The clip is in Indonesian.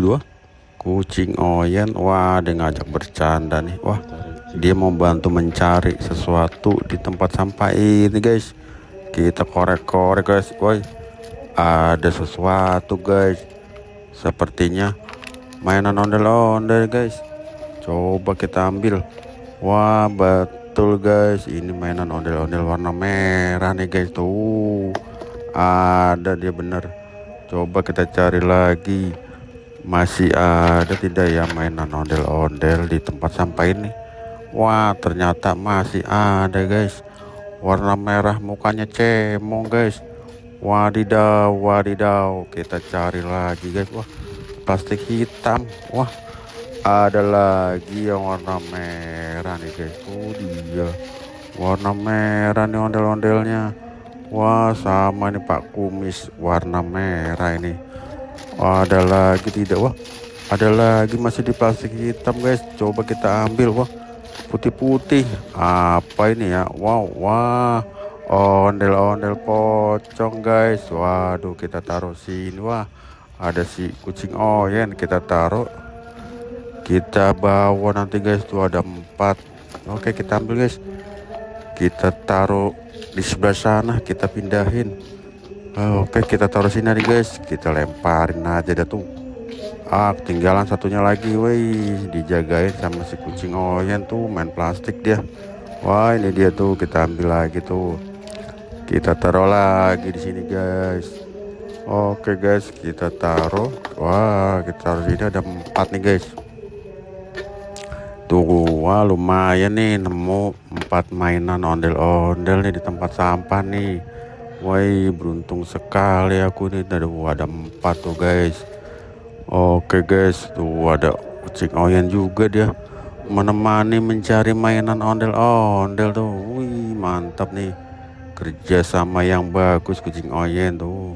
Wah, kucing Oyen, wah dia ngajak bercanda nih. Wah, dia mau bantu mencari sesuatu di tempat sampah ini guys. Kita korek-korek guys. Woi, ada sesuatu guys, sepertinya mainan ondel-ondel guys. Coba kita ambil. Wah, betul guys, ini mainan ondel-ondel warna merah nih guys. Tuh ada dia bener. Coba kita cari lagi, masih ada tidak ya mainan ondel-ondel di tempat sampah ini. Wah, ternyata masih ada guys, warna merah, mukanya cemong guys. Wadidaw, wadidaw, kita cari lagi guys. Wah, plastik hitam. Wah, ada lagi yang warna merah nih guys. Oh dia warna merah nih ondel-ondelnya. Wah, sama nih Pak Kumis, warna merah ini. Wah, ada lagi tidak? Wah, ada lagi masih di plastik hitam guys. Coba kita ambil. Wah, putih-putih. Apa ini ya? Wow, wah, ondel-ondel pocong guys. Waduh, kita taruh sini. Wah, ada si kucing Oyen, kita taruh, kita bawa nanti guys. Tuh ada 4. Oke, kita ambil guys, kita taruh di sebelah sana, kita pindahin. Oke, kita taruh sini nih guys, kita lemparin aja dah tuh. Ketinggalan satunya lagi. Woi, dijagain sama si kucing Oyen tuh, main plastik dia. Wah, ini dia tuh, kita ambil lagi tuh, kita taruh lagi di sini guys. Oke guys, kita taruh. Wah, kita taruh sini, ada 4 nih guys. Tuh, wah lumayan nih, nemu 4 mainan ondel-ondel nih di tempat sampah nih. Woi, beruntung sekali aku nih. Ada 4 tuh guys. Oke guys, tuh ada kucing Oyen juga, dia menemani mencari mainan ondel-ondel tuh. Wih, mantap nih, kerja sama yang bagus kucing Oyen tuh.